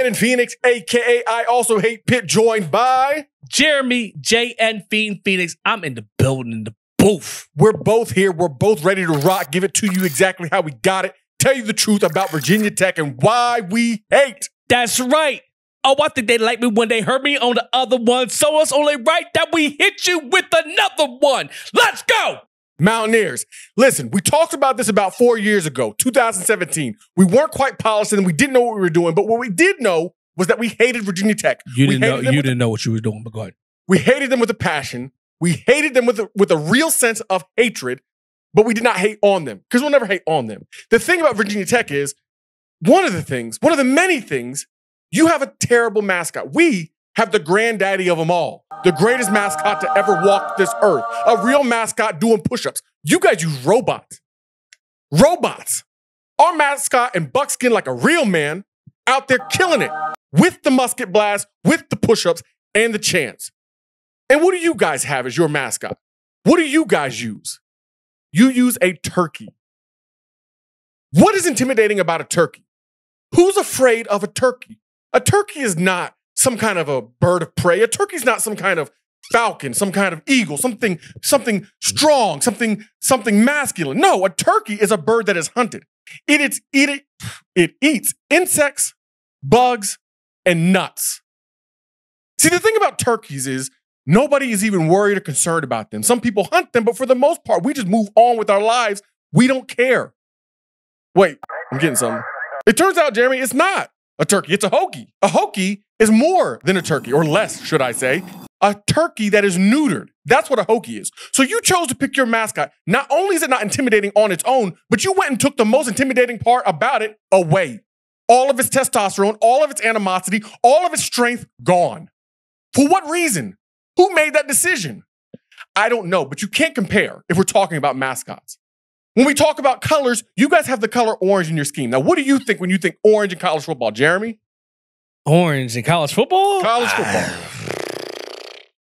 Kevin Phoenix, a.k.a. I Also Hate Pitt, joined by Jeremy J. N. Fiend Phoenix. I'm in the building, in the booth. We're both here. We're both ready to rock. Give it to you exactly how we got it. Tell you the truth about Virginia Tech and why we hate. That's right. Oh, I think they like me when they heard me on the other one, so it's only right that we hit you with another one. Let's go! Mountaineers, listen, we talked about this about 4 years ago, 2017. We weren't quite polished and we didn't know what we were doing, but what we did know was that we hated Virginia Tech. You didn't know what you were doing, but go ahead. We hated them with a passion. We hated them with a real sense of hatred, but we did not hate on them because we'll never hate on them. The thing about Virginia Tech is, one of the many things, you have a terrible mascot. We have the granddaddy of them all, the greatest mascot to ever walk this earth, a real mascot doing push-ups. You guys use robots. Robots. Our mascot in buckskin like a real man out there killing it with the musket blast, with the push-ups, and the chants. And what do you guys have as your mascot? What do you guys use? You use a turkey. What is intimidating about a turkey? Who's afraid of a turkey? A turkey is not some kind of a bird of prey. A turkey's not some kind of falcon, some kind of eagle, something strong, something masculine. No, a turkey is a bird that is hunted. It eats insects, bugs, and nuts. See, the thing about turkeys is nobody is even worried or concerned about them. Some people hunt them, but for the most part, we just move on with our lives. We don't care. Wait, I'm getting something. It turns out, Jeremy, it's not a turkey. It's a Hokie. A Hokie is more than a turkey, or less, should I say. A turkey that is neutered. That's what a Hokie is. So you chose to pick your mascot. Not only is it not intimidating on its own, but you went and took the most intimidating part about it away. All of its testosterone, all of its animosity, all of its strength gone. For what reason? Who made that decision? I don't know, but you can't compare if we're talking about mascots. When we talk about colors, you guys have the color orange in your scheme. Now, what do you think when you think orange in college football, Jeremy? Orange in college football? College football.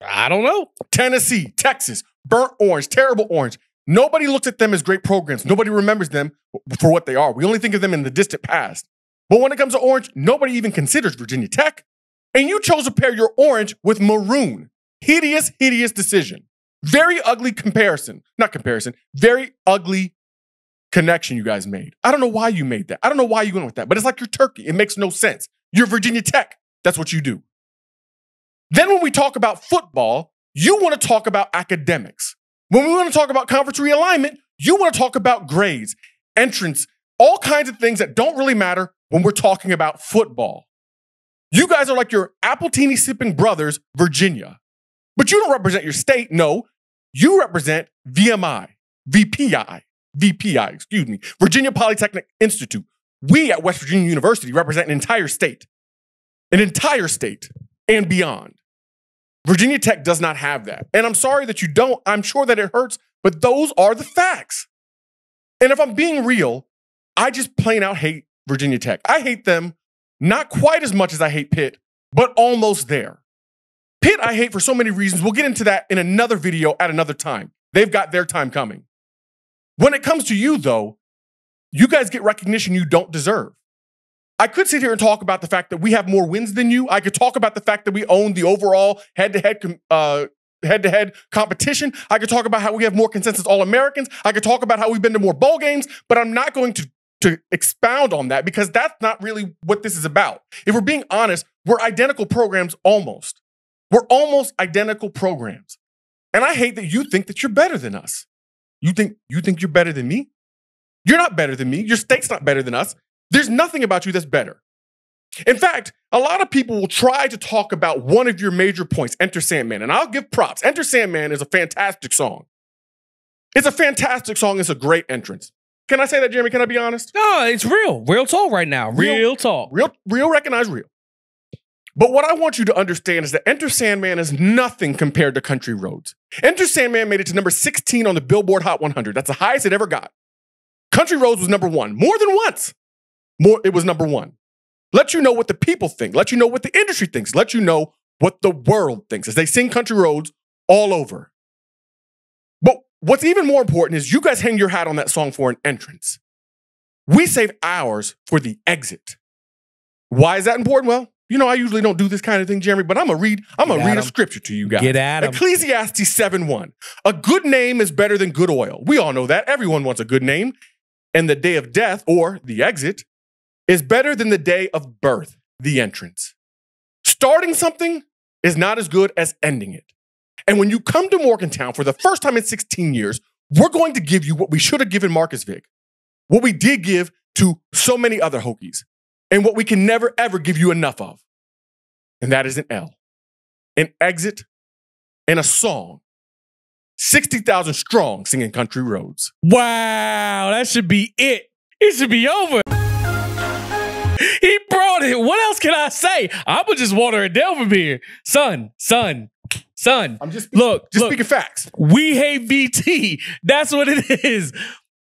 I don't know. Tennessee, Texas, burnt orange, terrible orange. Nobody looks at them as great programs. Nobody remembers them for what they are. We only think of them in the distant past. But when it comes to orange, nobody even considers Virginia Tech. And you chose to pair your orange with maroon. Hideous, hideous decision. Very ugly comparison. Not comparison. Very ugly connection you guys made. I don't know why you made that. I don't know why you went with that. But it's like your turkey. It makes no sense. You're Virginia Tech. That's what you do. Then when we talk about football, you want to talk about academics. When we want to talk about conference realignment, you want to talk about grades, entrance, all kinds of things that don't really matter when we're talking about football. You guys are like your Appletini sipping brothers, Virginia. But you don't represent your state. No, you represent VPI, Virginia Polytechnic Institute. We at West Virginia University represent an entire state and beyond. Virginia Tech does not have that. And I'm sorry that you don't. I'm sure that it hurts, but those are the facts. And if I'm being real, I just plain out hate Virginia Tech. I hate them not quite as much as I hate Pitt, but almost there. Pitt I hate for so many reasons. We'll get into that in another video at another time. They've got their time coming. When it comes to you, though, you guys get recognition you don't deserve. I could sit here and talk about the fact that we have more wins than you. I could talk about the fact that we own the overall head-to-head competition. I could talk about how we have more consensus All-Americans. I could talk about how we've been to more bowl games, but I'm not going to expound on that because that's not really what this is about. If we're being honest, we're identical programs almost. We're almost identical programs. And I hate that you think that you're better than us. You think you're better than me? You're not better than me. Your state's not better than us. There's nothing about you that's better. In fact, a lot of people will try to talk about one of your major points, Enter Sandman, and I'll give props. Enter Sandman is a fantastic song. It's a fantastic song. It's a great entrance. Can I say that, Jeremy? Can I be honest? No, it's real. Real talk right now. Real talk. Real recognize real. But what I want you to understand is that Enter Sandman is nothing compared to Country Roads. Enter Sandman made it to number 16 on the Billboard Hot 100. That's the highest it ever got. Country Roads was number 1, more than once. It was number 1. Let you know what the people think. Let you know what the industry thinks. Let you know what the world thinks as they sing Country Roads all over. But what's even more important is you guys hang your hat on that song for an entrance. We save ours for the exit. Why is that important? Well, you know, I usually don't do this kind of thing, Jeremy, but I'm gonna read a scripture to you guys. Get at 'em. Ecclesiastes 7:1. A good name is better than good oil. We all know that. Everyone wants a good name. And the day of death, or the exit, is better than the day of birth, the entrance. Starting something is not as good as ending it. And when you come to Morgantown for the first time in 16 years, we're going to give you what we should have given Marcus Vick, what we did give to so many other Hokies, and what we can never, ever give you enough of. And that is an L, an exit, and a song. 60,000 strong singing Country Roads. Wow, that should be it. It should be over. He brought it. What else can I say? I'm going to just water it down from here. Son. I'm just speaking facts. We hate VT. That's what it is.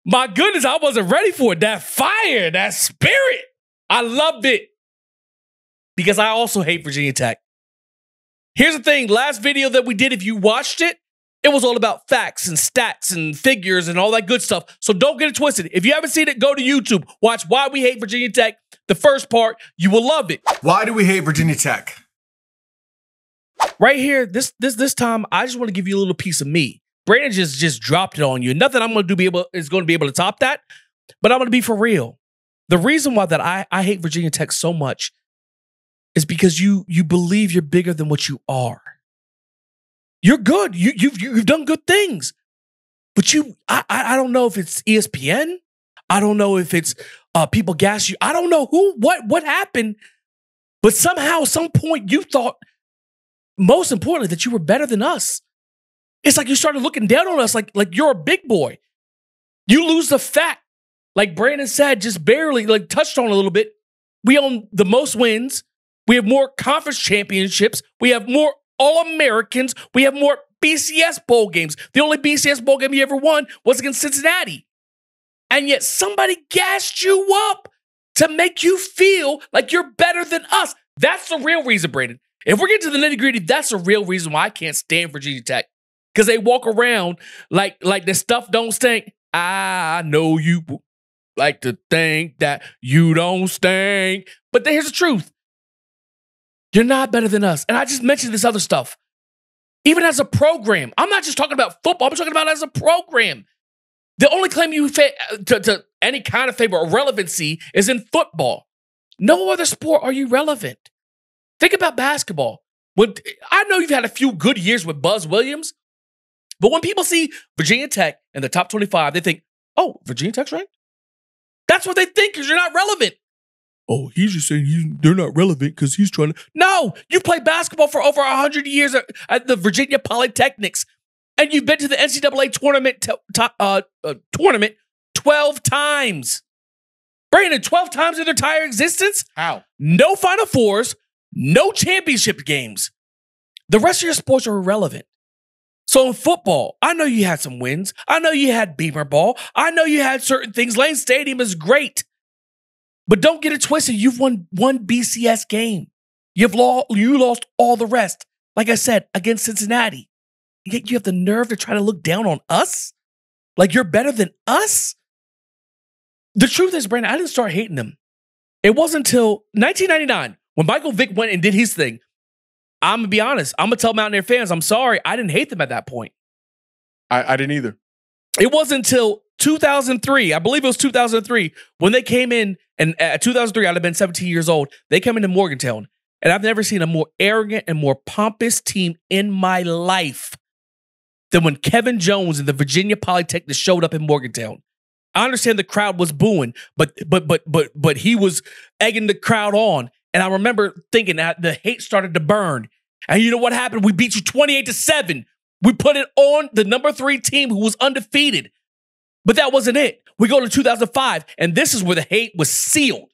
My goodness, I wasn't ready for it. That fire, that spirit. I loved it. Because I also hate Virginia Tech. Here's the thing. Last video that we did, if you watched it, it was all about facts and stats and figures and all that good stuff. So don't get it twisted. If you haven't seen it, go to YouTube. Watch Why We Hate Virginia Tech. The first part, you will love it. Why do we hate Virginia Tech? Right here, this time, I just want to give you a little piece of me. Brandon just dropped it on you. Nothing I'm going to do is going to be able to top that. But I'm going to be for real. The reason why that I hate Virginia Tech so much is because you believe you're bigger than what you are. You're good. You've done good things. But I don't know if it's ESPN. I don't know if it's people gas you. I don't know what happened. But somehow, some point, you thought, most importantly, that you were better than us. It's like you started looking down on us like you're a big boy. You lose the fact, like Brandon said, just barely, like touched on a little bit. We own the most wins. We have more conference championships. We have more All-Americans. We have more BCS bowl games. The only BCS bowl game you ever won was against Cincinnati. And yet somebody gassed you up to make you feel like you're better than us. That's the real reason, Brandon. If we're getting to the nitty-gritty, that's the real reason why I can't stand Virginia Tech. Because they walk around like the stuff don't stink. I know you like to think that you don't stink. But here's the truth. You're not better than us. And I just mentioned this other stuff. Even as a program. I'm not just talking about football. I'm talking about as a program. The only claim you to any kind of favor or relevancy is in football. No other sport are you relevant. Think about basketball. I know you've had a few good years with Buzz Williams, but when people see Virginia Tech in the top 25, they think, oh, Virginia Tech's ranked? That's what they think because you're not relevant. Oh, he's just saying they're not relevant because he's trying to. No, you played basketball for over 100 years at the Virginia Polytechnics, and you've been to the NCAA tournament 12 times. Brandon, 12 times in their entire existence? How? No Final Fours, no championship games. The rest of your sports are irrelevant. So in football, I know you had some wins. I know you had Beamer Ball. I know you had certain things. Lane Stadium is great. But don't get it twisted. You've won one BCS game. You lost all the rest. Like I said, against Cincinnati. Yet you have the nerve to try to look down on us? Like you're better than us? The truth is, Brandon, I didn't start hating them. It wasn't until 1999 when Michael Vick went and did his thing. I'm going to be honest. I'm going to tell Mountaineer fans, I'm sorry. I didn't hate them at that point. I didn't either. It wasn't until 2003, I believe it was 2003, when they came in, and at 2003, I'd have been 17 years old. They came into Morgantown, and I've never seen a more arrogant and more pompous team in my life than when Kevin Jones and the Virginia Polytechnics showed up in Morgantown. I understand the crowd was booing, but he was egging the crowd on. And I remember thinking that the hate started to burn. And you know what happened? We beat you 28-7. We put it on the number 3 team who was undefeated. But that wasn't it. We go to 2005, and this is where the hate was sealed.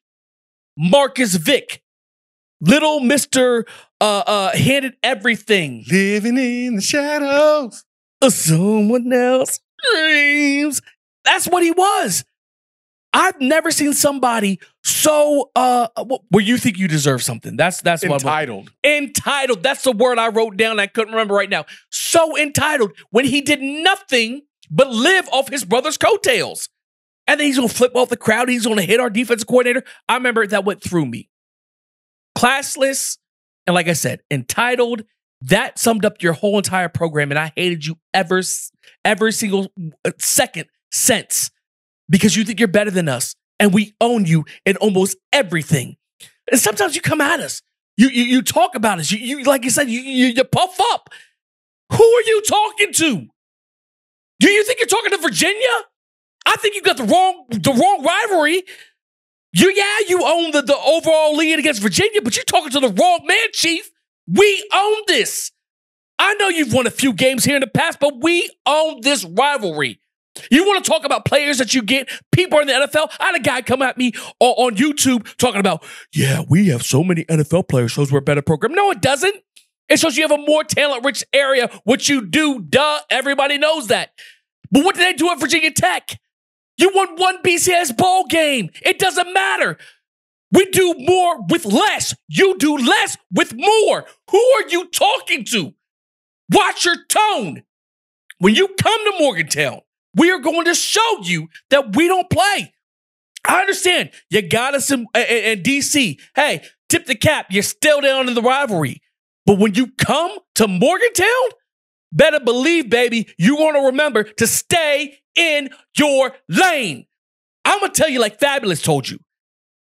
Marcus Vick, little Mr. Handed everything. Living in the shadows of someone else's dreams. That's what he was. I've never seen somebody so where you think you deserve something. That's entitled. Entitled. That's the word I wrote down. I couldn't remember right now. So entitled when he did nothing but live off his brother's coattails. And then he's going to flip off the crowd. He's going to hit our defensive coordinator. I remember that went through me. classless, and like I said, entitled. That summed up your whole entire program, and I hated you every single second since, because you think you're better than us, and we own you in almost everything. And sometimes you come at us, you talk about us, you like you said, you puff up. Who are you talking to? Do you think you're talking to Virginia? I think you got the wrong rivalry. You own the overall lead against Virginia, but you're talking to the wrong man, Chief. We own this. I know you've won a few games here in the past, but we own this rivalry. You want to talk about players that you get, people in the NFL? I had a guy come at me on YouTube talking about, yeah, we have so many NFL players, shows we're a better program. No, it doesn't. It shows you have a more talent-rich area, which you do, duh. Everybody knows that. But what did they do at Virginia Tech? You won one BCS bowl game. It doesn't matter. We do more with less. You do less with more. Who are you talking to? Watch your tone. When you come to Morgantown, we are going to show you that we don't play. I understand. You got us in D.C. Hey, tip the cap. You're still down in the rivalry. But when you come to Morgantown, better believe, baby, you're going to remember to stay in your lane. I'm going to tell you like Fabulous told you.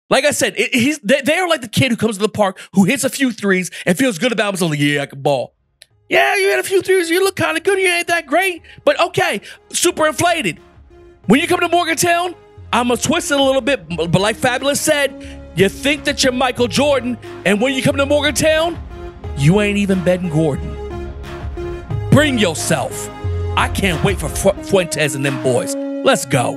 Like I said, they are like the kid who comes to the park, who hits a few threes and feels good about himself. Like, yeah, I can ball. Yeah, you had a few threes. You look kind of good. You ain't that great. But okay, super inflated. When you come to Morgantown, I'm going to twist it a little bit. But like Fabulous said, you think that you're Michael Jordan. And when you come to Morgantown, you ain't even Ben Gordon. Bring yourself. I can't wait for Fuentes and them boys. Let's go.